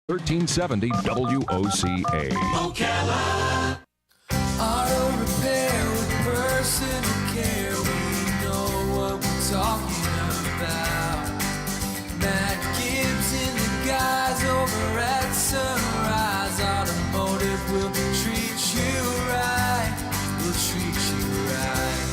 1370 WOCA. Ocala. Auto repair with personal care. We know what we're talking about. Matt Gibbs and the guys over at Sunrise Automotive will treat you right. We'll treat you right.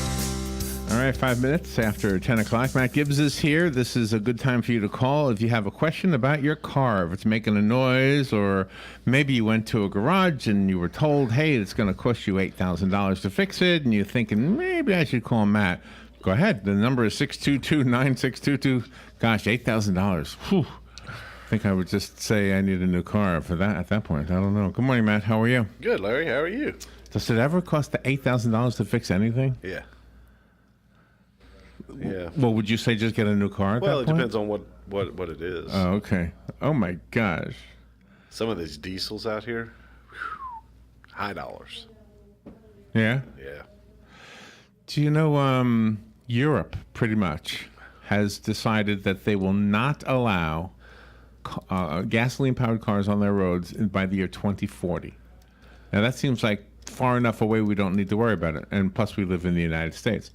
All right, 5 minutes after 10 o'clock. Matt Gibbs is here. This is a good time for you to call if you have a question about your car, if it's making a noise, or maybe you went to a garage and you were told, hey, it's going to cost you $8,000 to fix it, and you're thinking, maybe I should call Matt. Go ahead. The number is 622-9622. Gosh, $8,000. Whew. I think I would just say I need a new car for that at that point. I don't know. Good morning, Matt. How are you? Good, Larry. How are you? Does it ever cost the $8,000 to fix anything? Yeah. Yeah. Well, would you say just get a new car at Well, that it point? depends on what it is. Oh, okay. Oh, my gosh. Some of these diesels out here, whew, high dollars. Yeah? Yeah. Do you know Europe pretty much has decided that they will not allow gasoline-powered cars on their roads by the year 2040. Now, that seems like far enough away we don't need to worry about it, and plus we live in the United States.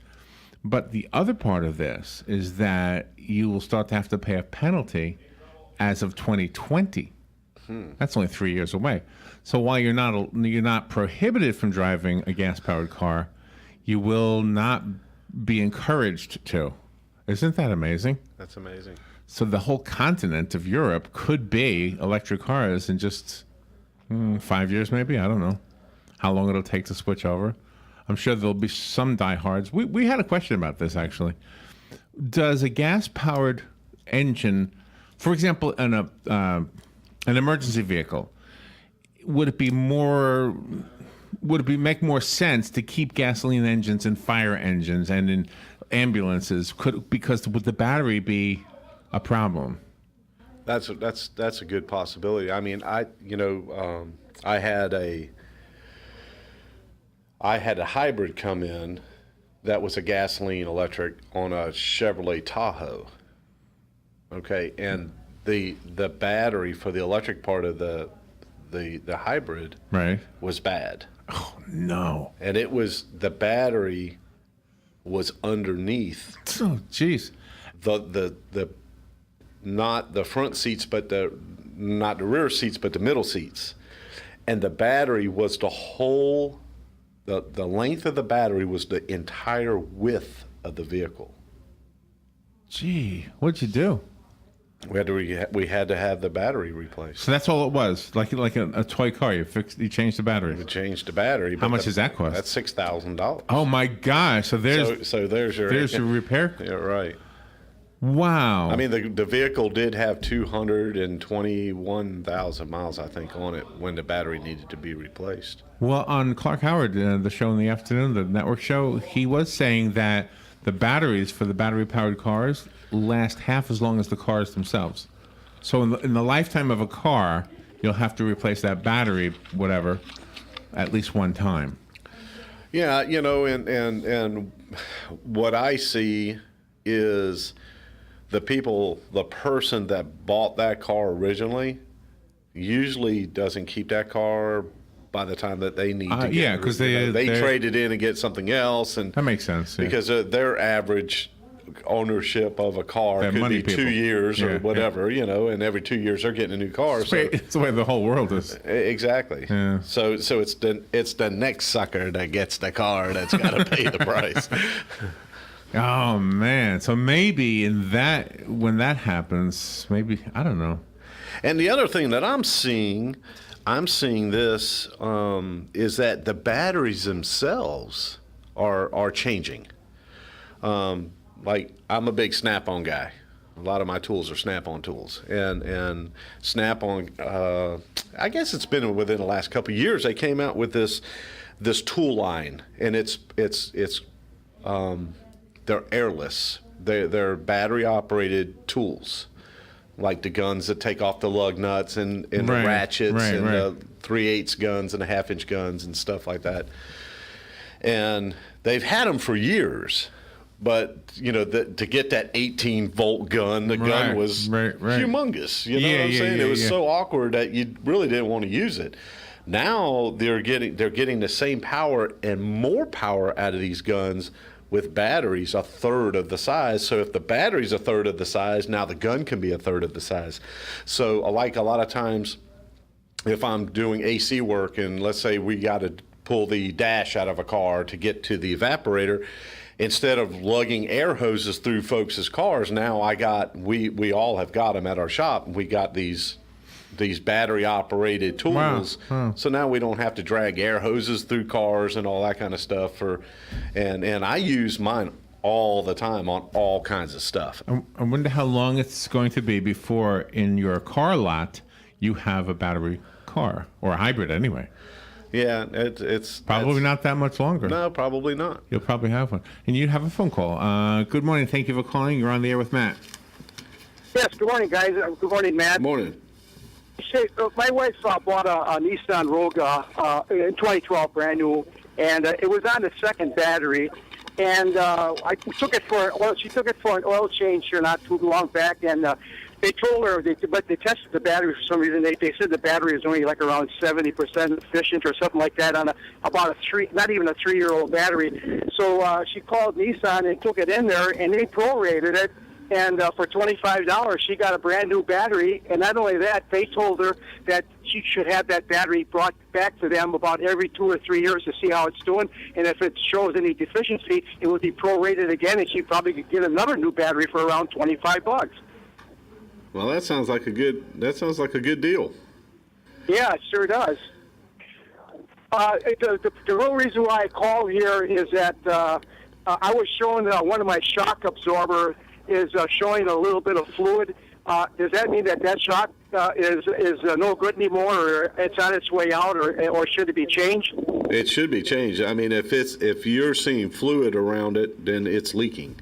But the other part of this is that you will start to have to pay a penalty as of 2020. That's only 3 years away. So while you're not prohibited from driving a gas-powered car, you will not be encouraged to. Isn't that amazing? That's amazing. So the whole continent of Europe could be electric cars in just 5 years, maybe. I don't know how long it'll take to switch over. I'm sure there'll be some diehards. We had a question about this, actually. Does a gas-powered engine, for example, in an emergency vehicle, would it make more sense to keep gasoline engines in fire engines and in ambulances? Because would the battery be a problem? That's a good possibility. I mean, I had a hybrid come in that was a gasoline electric on a Chevrolet Tahoe. Okay, and the battery for the electric part of the hybrid was bad. Oh no! And the battery was underneath. Oh jeez. The not the front seats, but not the rear seats, but the middle seats, and the battery was the whole. The length of the battery was the entire width of the vehicle. Gee, what'd you do? We had to have the battery replaced. So that's all it was, like a toy car. You changed the battery. We changed the battery. How much does that cost? That's $6,000. Oh my gosh! So there's your repair. Yeah, right. Wow. I mean, the vehicle did have 221,000 miles, I think, on it when the battery needed to be replaced. Well, on Clark Howard, the show in the afternoon, the network show, he was saying that the batteries for the battery-powered cars last half as long as the cars themselves. So in the lifetime of a car, you'll have to replace that battery, whatever, at least one time. Yeah, and what I see is the person that bought that car originally usually doesn't keep that car by the time that they need to get yeah, because they trade it in and get something else, and that makes sense. Yeah. Because their average ownership of a car could be 2 years or whatever, and every 2 years they're getting a new car. It's the way the whole world is. Exactly. Yeah. So it's the next sucker that gets the car that's got to pay the price. Oh man! So maybe when that happens, maybe I don't know. And the other thing that I'm seeing this is that the batteries themselves are changing. Like I'm a big Snap-on guy. A lot of my tools are Snap-on tools, and Snap-on. I guess it's been within the last couple of years they came out with this tool line, and it's they're airless. They're battery operated tools, like the guns that take off the lug nuts and the ratchets and the 3/8 guns and the 1/2-inch guns and stuff like that. And they've had them for years, But to get that 18-volt gun, the gun was humongous. You know what I'm saying? It was so awkward that you really didn't want to use it. Now they're getting the same power and more power out of these guns with batteries a third of the size. So if the battery's a third of the size, now the gun can be a third of the size. So like a lot of times, if I'm doing AC work and let's say we got to pull the dash out of a car to get to the evaporator, instead of lugging air hoses through folks' cars, now we all have got them at our shop. We got these battery operated tools. Wow. So now we don't have to drag air hoses through cars and all that kind of stuff. And I use mine all the time on all kinds of stuff. I wonder how long it's going to be before in your car lot you have a battery car, or a hybrid anyway. Yeah, it's probably not that much longer. No, probably not. You'll probably have one. And you have a phone call. Good morning. Thank you for calling. You're on the air with Matt. Yes, good morning, guys. Good morning, Matt. Good morning. My wife bought a Nissan Rogue in 2012, brand new, and it was on the second battery. And I took it for she took it for an oil change here not too long back, and they told her, but they tested the battery for some reason. They said the battery is only like around 70% efficient or something like that on about not even a 3-year-old battery. So she called Nissan and took it in there, and they prorated it. And for $25, she got a brand new battery. And not only that, they told her that she should have that battery brought back to them about every 2 or 3 years to see how it's doing. And if it shows any deficiency, it would be prorated again, and she probably could get another new battery for around $25. Well, that sounds like a good deal. Yeah, it sure does. The real reason why I called here is that I was showing one of my shock absorber is showing a little bit of fluid. Does that mean that shock is no good anymore, or it's on its way out, or should it be changed? It should be changed. I mean, if you're seeing fluid around it, then it's leaking.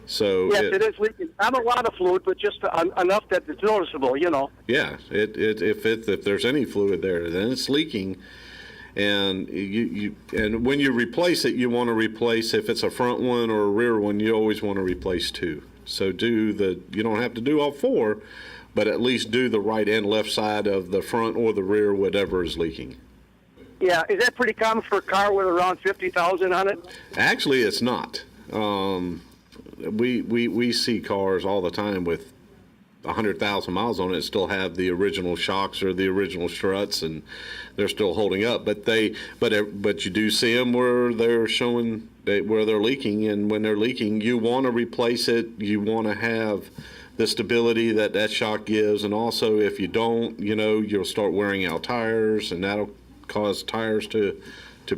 So yes, it is leaking. Not a lot of fluid, but just enough that it's noticeable. Yeah, if there's any fluid there, then it's leaking. And and when you replace it, you want to replace, if it's a front one or a rear one, you always want to replace 2. So you don't have to do all 4, but at least do the right and left side of the front or the rear, whatever is leaking. Yeah, is that pretty common for a car with around 50,000 on it? Actually, it's not. We see cars all the time with 100,000 miles on it, still have the original shocks or the original struts, and they're still holding up. But you do see them where they're showing where they're leaking, and when they're leaking, you want to replace it. You want to have the stability that shock gives, and also if you don't, you'll start wearing out tires, and that'll cause tires to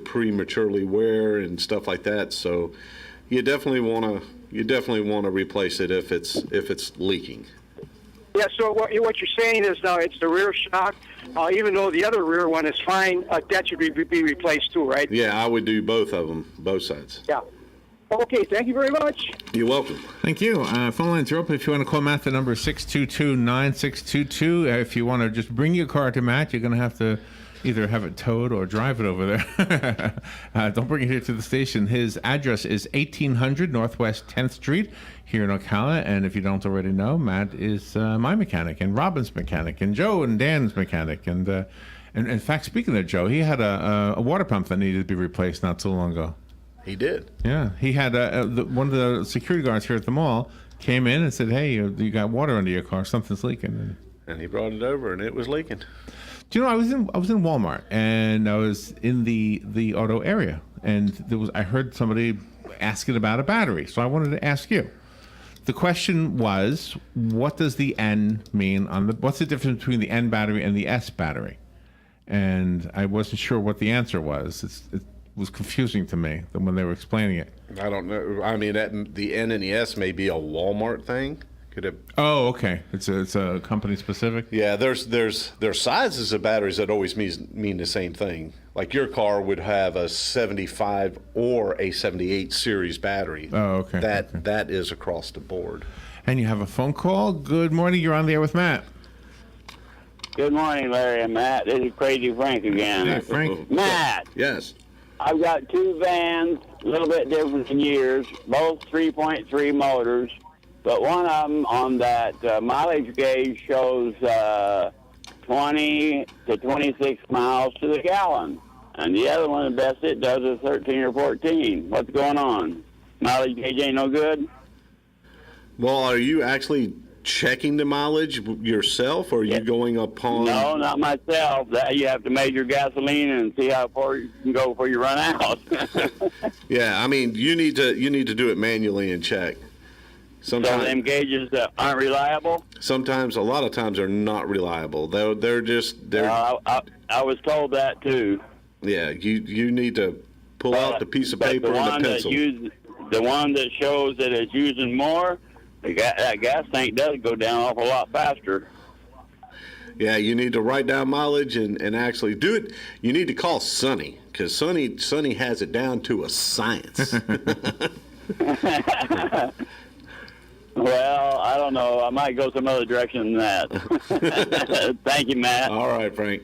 prematurely wear and stuff like that. So you definitely want to replace it if it's leaking. Yeah, so what you're saying is now it's the rear shock, even though the other rear one is fine, that should be replaced too, right? Yeah, I would do both of them, both sides. Yeah. Okay, thank you very much. You're welcome. Thank you. Phone lines are open. If you want to call Matt, the number is 622-9622. If you want to just bring your car to Matt, you're going to have to either have it towed or drive it over there. Don't bring it here to the station. His address is 1800 Northwest 10th Street here in Ocala. And if you don't already know, Matt is my mechanic and Robin's mechanic and Joe and Dan's mechanic. And in fact, speaking of Joe, he had a water pump that needed to be replaced not too long ago. He did. Yeah. He had one of the security guards here at the mall came in and said, hey, you got water under your car. Something's leaking. And he brought it over, and it was leaking. Do you know, I was in Walmart, and I was in the auto area, and I heard somebody asking about a battery, so I wanted to ask you. The question was, what does the N mean what's the difference between the N battery and the S battery? And I wasn't sure what the answer was. It was confusing to me when they were explaining it. I don't know. I mean, the N and the S may be a Walmart thing. Oh, okay. It's a company specific. Yeah, there's sizes of batteries that always mean the same thing. Like your car would have a 75 or a 78 series battery. Oh, okay. That is across the board. And you have a phone call. Good morning. You're on the air with Matt. Good morning, Larry and Matt. This is Crazy Frank again. Hey, Frank. Matt. Yes. I've got two vans, a little bit different in years, both 3.3 motors, but one of them on that mileage gauge shows 20 to 26 miles to the gallon. And the other one, the best it does is 13 or 14. What's going on? Mileage gauge ain't no good? Well, are you actually checking the mileage yourself, or are you going upon? No, not myself. That you have to measure gasoline and see how far you can go before you run out. Yeah, I mean, you need to do it manually and check. Sometimes so them gauges aren't reliable. Sometimes, a lot of times, they're not reliable. They're just. I was told that too. Yeah, you need to pull out the piece of paper and the pencil. The one that shows that it's using more, that gas tank does go down an awful lot faster. Yeah, you need to write down mileage and actually do it. You need to call Sonny, because Sonny has it down to a science. Well, I don't know. I might go some other direction than that. Thank you, Matt. All right, Frank.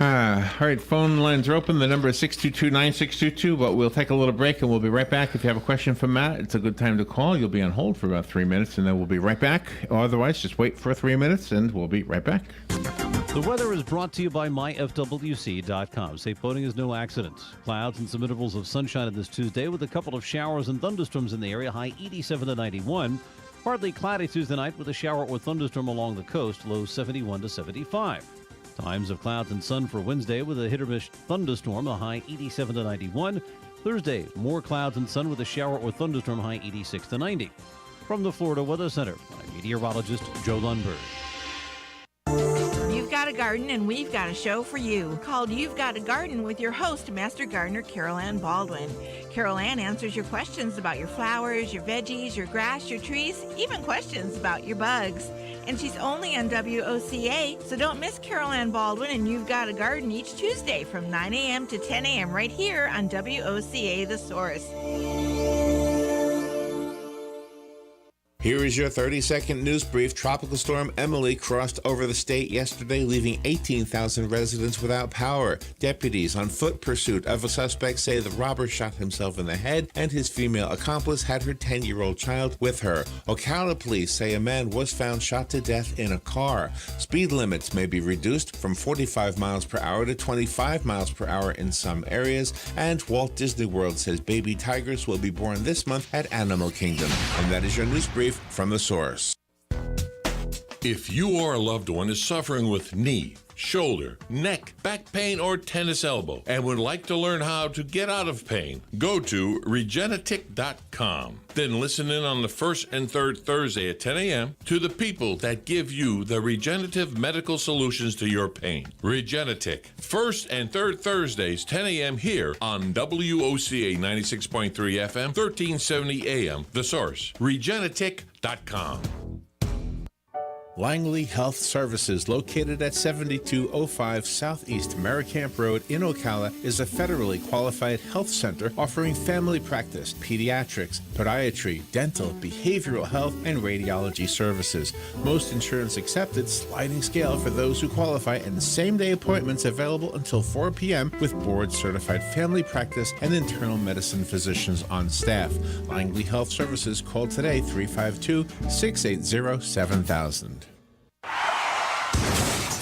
All right, phone lines are open. The number is 622-9622, but we'll take a little break and we'll be right back. If you have a question for Matt, it's a good time to call. You'll be on hold for about 3 minutes, and then we'll be right back. Otherwise, just wait for 3 minutes, and we'll be right back. The weather is brought to you by myfwc.com. Safe boating is no accident. Clouds and some intervals of sunshine on this Tuesday with a couple of showers and thunderstorms in the area. High 87 to 91. Partly cloudy Tuesday night with a shower or thunderstorm along the coast. Low 71 to 75. Times of clouds and sun for Wednesday with a hit-or-miss thunderstorm, a high 87 to 91. Thursday, more clouds and sun with a shower or thunderstorm, high 86 to 90. From the Florida Weather Center, I'm meteorologist Joe Lundberg. You've got a garden and we've got a show for you called You've Got a Garden with your host, Master Gardener Carol Ann Baldwin. Carol Ann answers your questions about your flowers, your veggies, your grass, your trees, even questions about your bugs. And she's only on WOCA, so don't miss Carol Ann Baldwin and You've Got a Garden each Tuesday from 9 a.m. to 10 a.m. right here on WOCA The Source. Here is your 30-second news brief. Tropical storm Emily crossed over the state yesterday, leaving 18,000 residents without power. Deputies on foot pursuit of a suspect say the robber shot himself in the head and his female accomplice had her 10-year-old child with her. Ocala police say a man was found shot to death in a car. Speed limits may be reduced from 45 miles per hour to 25 miles per hour in some areas. And Walt Disney World says baby tigers will be born this month at Animal Kingdom. And that is your news brief from The Source. If you or a loved one is suffering with knee, shoulder, neck, back pain, or tennis elbow and would like to learn how to get out of pain, go to Regenetic.com. Then listen in on the first and third Thursday at 10 a.m. to the people that give you the regenerative medical solutions to your pain. Regenetic. First and third Thursdays, 10 a.m. here on WOCA 96.3 FM, 1370 AM. The Source. Regenetic.com. Langley Health Services, located at 7205 Southeast Merricamp Road in Ocala, is a federally qualified health center offering family practice, pediatrics, podiatry, dental, behavioral health, and radiology services. Most insurance accepted, sliding scale for those who qualify, and same-day appointments available until 4 p.m. with board-certified family practice and internal medicine physicians on staff. Langley Health Services, call today 352-680-7000.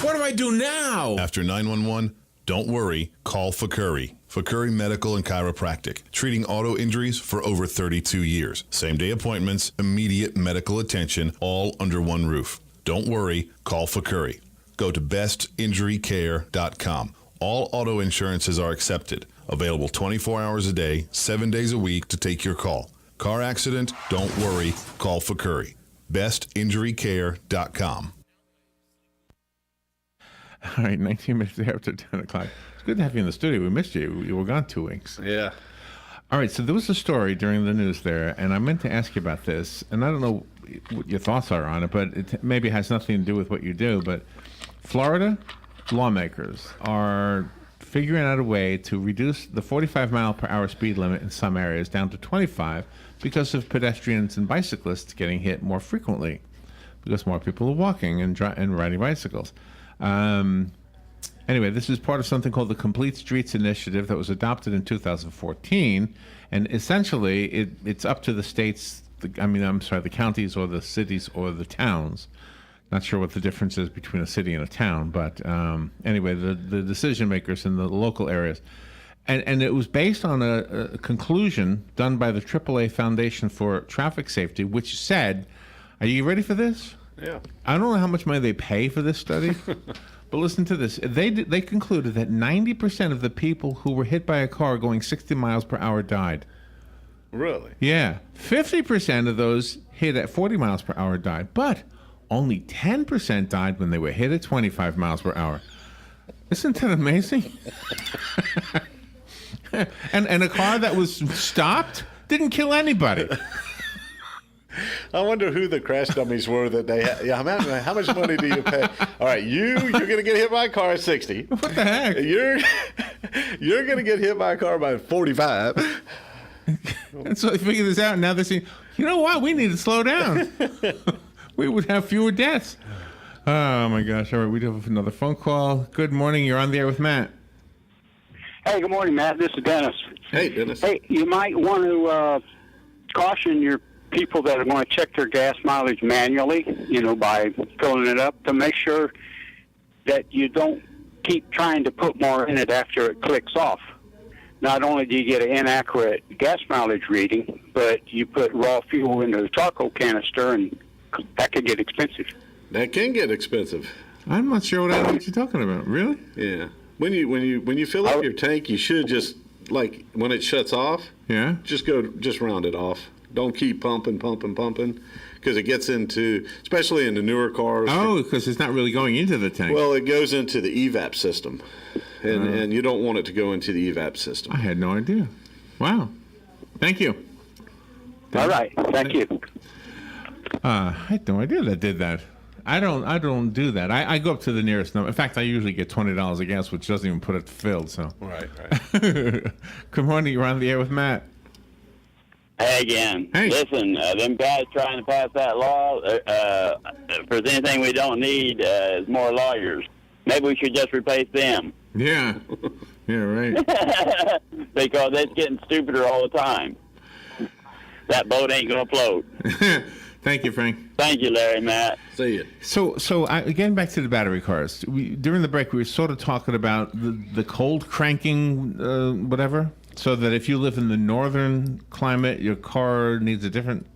What do I do now? After 911, don't worry, call Fakuri. Fakuri Medical and Chiropractic, treating auto injuries for over 32 years. Same-day appointments, immediate medical attention, all under one roof. Don't worry, call Fakuri. Go to bestinjurycare.com. All auto insurances are accepted. Available 24 hours a day, 7 days a week to take your call. Car accident? Don't worry, call Fakuri. bestinjurycare.com. All right, 19 minutes after 10 o'clock. It's good to have you in the studio. We missed you. You were gone 2 weeks. Yeah. All right, so there was a story during the news there, and I meant to ask you about this, and I don't know what your thoughts are on it, but it maybe has nothing to do with what you do, but Florida lawmakers are figuring out a way to reduce the 45-mile-per-hour speed limit in some areas down to 25 because of pedestrians and bicyclists getting hit more frequently because more people are walking and riding bicycles. Anyway, this is part of something called the Complete Streets Initiative that was adopted in 2014, and essentially it's up to the states. The counties or the cities or the towns. Not sure what the difference is between a city and a town, but anyway, the decision makers in the local areas. And it was based on a conclusion done by the AAA Foundation for Traffic Safety, which said, are you ready for this? Yeah. I don't know how much money they pay for this study, but listen to this. They concluded that 90% of the people who were hit by a car going 60 miles per hour died. Really? Yeah. 50% of those hit at 40 miles per hour died, but only 10% died when they were hit at 25 miles per hour. Isn't that amazing? and a car that was stopped didn't kill anybody. I wonder who the crash dummies were that they had. Yeah, how much money do you pay? All right, you're going to get hit by a car at 60. What the heck? You're going to get hit by a car by 45. And so they figured this out, and now they're saying, you know what? We need to slow down. We would have fewer deaths. Oh, my gosh. All right, we do have another phone call. Good morning. You're on the air with Matt. Hey, good morning, Matt. This is Dennis. Hey, Dennis. Hey, you might want to caution your people that are going to check their gas mileage manually, by filling it up, to make sure that you don't keep trying to put more in it after it clicks off. Not only do you get an inaccurate gas mileage reading, but you put raw fuel into the charcoal canister, and that could get expensive. That can get expensive. I'm not sure what you're talking about. Really? Yeah. When you fill up your tank, you should just, like, when it shuts off, just round it off. Don't keep pumping, because it gets into, especially in the newer cars. Oh, because it's not really going into the tank. Well, it goes into the evap system, and you don't want it to go into the evap system. I had no idea. Wow. Thank you. All right. Thank you. I had no idea that did that. I don't do that. I go up to the nearest number. In fact, I usually get $20 of gas, which doesn't even put it filled. So. Right. Good morning. You're on the air with Matt. Hey again. Hey. Listen, them guys trying to pass that law, if there's anything we don't need, is more lawyers. Maybe we should just replace them. Yeah. Yeah, right. Because it's getting stupider all the time. That boat ain't going to float. Thank you, Frank. Thank you, Larry, Matt. See you. So getting back to the battery cars, during the break, we were sort of talking about the cold cranking, whatever, so that if you live in the northern climate, your car needs a different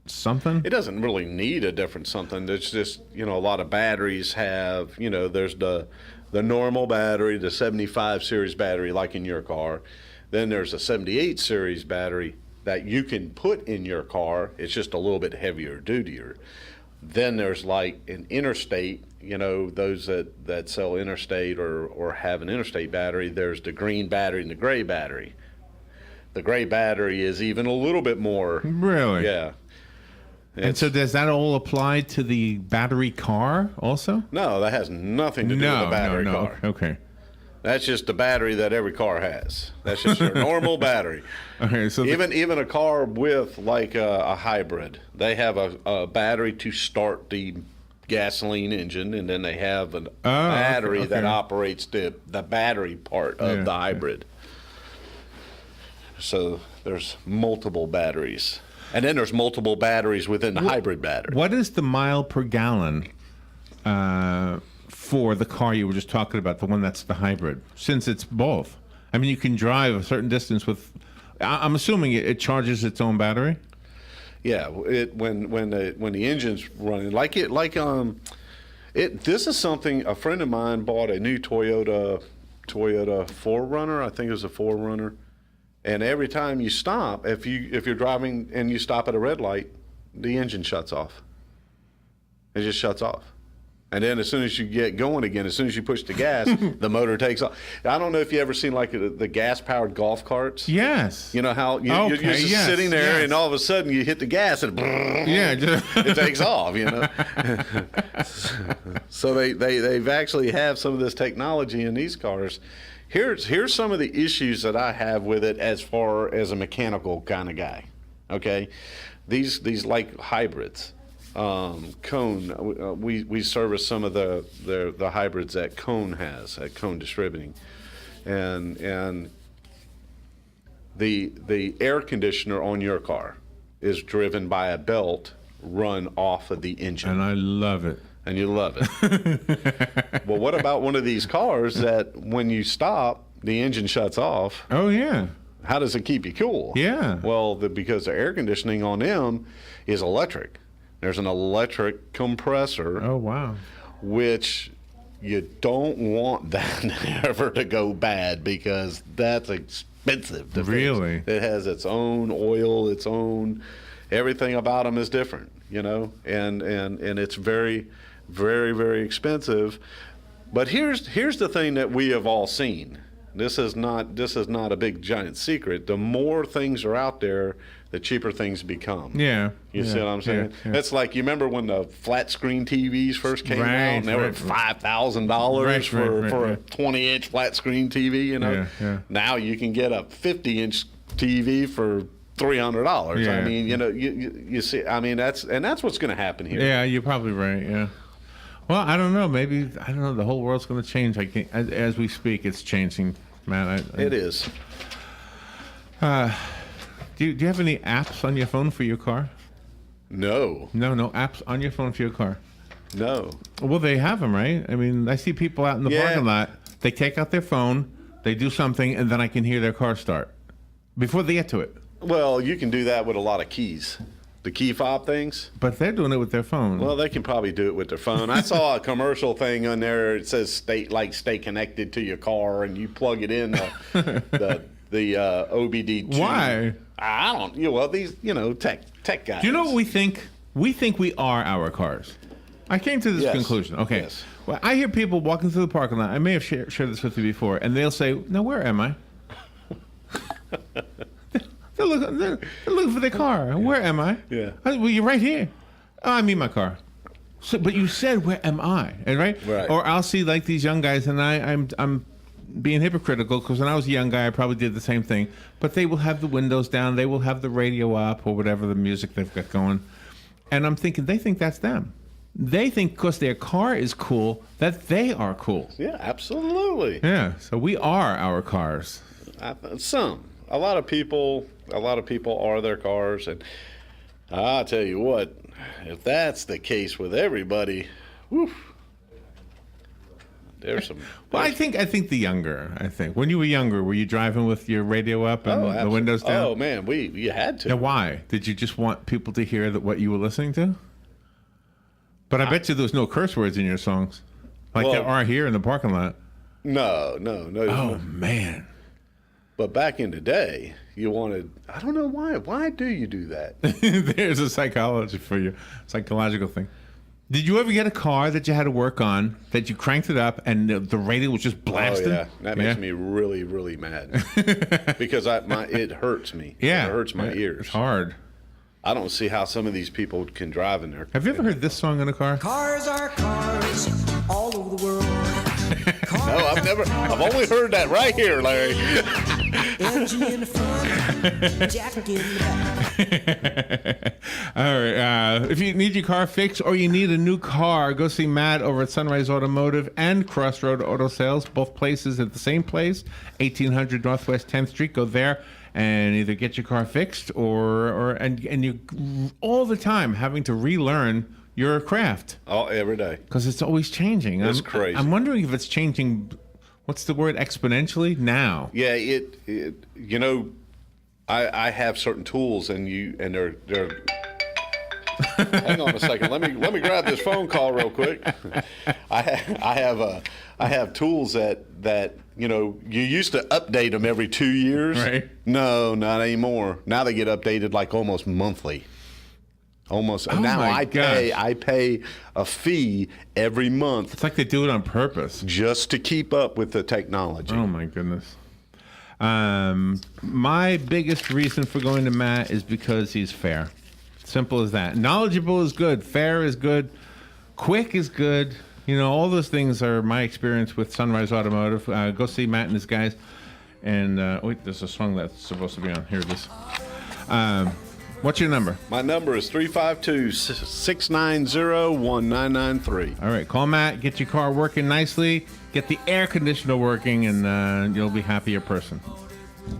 something? It doesn't really need a different something. It's just, a lot of batteries have, there's the normal battery, the 75 series battery, like in your car. Then there's a 78 series battery that you can put in your car. It's just a little bit heavier duty. Then there's like an interstate, those that sell interstate or have an interstate battery. There's the green battery and the gray battery. The gray battery is even a little bit more. Really? Yeah. And so does that all apply to the battery car also? No, that has nothing to do with the battery car. Okay. That's just the battery that every car has. That's just your normal battery. Okay, so even a car with like a hybrid, they have a battery to start the gasoline engine, and then they have a battery that operates the battery part of the hybrid. So there's multiple batteries. And then there's multiple batteries within the hybrid battery. What is the mile per gallon for the car you were just talking about, the one that's the hybrid, since it's both? I mean, you can drive a certain distance with, I'm assuming it charges its own battery? Yeah, when the engine's running, this is something, a friend of mine bought a new Toyota 4Runner, I think it was a 4Runner. And every time you stop, if you're driving and you stop at a red light, the engine shuts off. It just shuts off. And then as soon as you get going again, as soon as you push the gas, the motor takes off. I don't know if you ever seen like the gas-powered golf carts. Yes. You know how you're just sitting there and all of a sudden you hit the gas and it takes off, So they've actually have some of this technology in these cars. Here's some of the issues that I have with it as far as a mechanical kind of guy. Okay, these like hybrids. Cone. We service some of the hybrids that Cone has at Cone Distributing, and the air conditioner on your car is driven by a belt run off of the engine. And I love it. And you love it. Well, what about one of these cars that when you stop, the engine shuts off? Oh, yeah. How does it keep you cool? Yeah. Well, because the air conditioning on them is electric. There's an electric compressor. Oh, wow. Which you don't want that ever to go bad because that's expensive to really? fix. It has its own oil, its own, everything about them is different, you know, and it's very, very, very expensive. But here's the thing that we have all seen. This is not a big giant secret. The more things are out there, the cheaper things become. Yeah. You see what I'm saying? Yeah. It's like, you remember when the flat screen TVs first came out and they were $5,000 for a 20-inch flat screen TV, you know? Yeah. Now you can get a 50-inch TV for $300. Yeah. I mean, you know, you see, I mean, that's what's going to happen here. Yeah, you're probably right, yeah. Well, I don't know. Maybe, I don't know. The whole world's going to change. As we speak, it's changing, man. It is. Do you have any apps on your phone for your car? No. No apps on your phone for your car. No. Well, they have them, right? I mean, I see people out in the parking lot. They take out their phone, they do something, and then I can hear their car start before they get to it. Well, you can do that with a lot of keys. The key fob things. But they're doing it with their phone. Well, they can probably do it with their phone. I saw a commercial thing on there. It says stay connected to your car, and you plug it in the OBD2. Why? I don't. Well, these tech guys. Do you know what we think? We think we are our cars. I came to this conclusion. Okay. Yes. Well, I hear people walking through the parking lot. I may have shared this with you before, and they'll say, "Now, where am I?" They're looking for their car. Where am I? Yeah. Well, you're right here. Oh, I mean my car. So, but you said, "Where am I?" And right? Or I'll see like these young guys, and I'm being hypocritical because when I was a young guy, I probably did the same thing. But they will have the windows down, they will have the radio up or whatever the music they've got going, and I'm thinking they think that's them. They think because their car is cool that they are cool. Yeah, absolutely. Yeah. So we are our cars. A lot of people are their cars, and I'll tell you what, if that's the case with everybody, whew, there's some. Well, I think the younger. I think when you were younger, were you driving with your radio up and the windows down? Oh man, you had to. Now, why? Did you just want people to hear what you were listening to? But I bet you there was no curse words in your songs, like there are here in the parking lot. No. Oh man. But back in the day, you wanted. I don't know why. Why do you do that? There's a psychological thing. Did you ever get a car that you had to work on that you cranked it up and the radio was just blasting? Oh yeah, that makes me really, really mad because it hurts me. Yeah, it hurts my ears. It's hard. I don't see how some of these people can drive in there. Have you ever heard this song in a car? Cars are cars all over the world. No, I've only heard that right here, Larry. Engine in the front, jack in the back. All right. If you need your car fixed or you need a new car, go see Matt over at Sunrise Automotive and Crossroad Auto Sales. Both places at the same place, 1800 Northwest 10th Street. Go there and either get your car fixed and you all the time having to relearn your craft. Oh, every day. Because it's always changing. It's crazy. I'm wondering if it's changing. What's the word? Exponentially now. Yeah, I have certain tools and they're hang on a second. Let me grab this phone call real quick. I have tools that you used to update them every 2 years. Right. No, not anymore. Now they get updated like almost monthly. Almost. Oh now my I pay a fee every month. It's like they do it on purpose. Just to keep up with the technology. Oh my goodness. My biggest reason for going to Matt is because he's fair. Simple as that. Knowledgeable is good. Fair is good. Quick is good. All those things are my experience with Sunrise Automotive. Go see Matt and his guys. And wait, there's a song that's supposed to be on. Here it is. What's your number? My number is 352-690-1993. All right, call Matt, get your car working nicely, get the air conditioner working, and you'll be a happier person.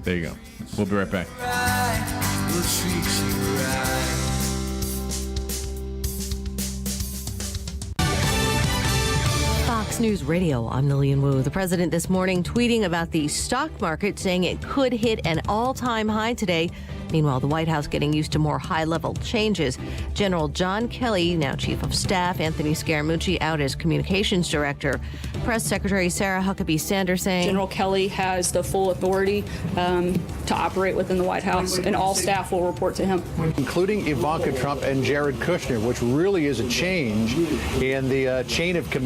There you go. We'll be right back. Fox News Radio, I'm Lillian Wu. The president this morning tweeting about the stock market, saying it could hit an all-time high today. Meanwhile, the White House getting used to more high-level changes. General John Kelly, now Chief of Staff, Anthony Scaramucci out as Communications Director. Press Secretary Sarah Huckabee Sanders saying General Kelly has the full authority to operate within the White House, and all staff will report to him. Including Ivanka Trump and Jared Kushner, which really is a change in the chain of command.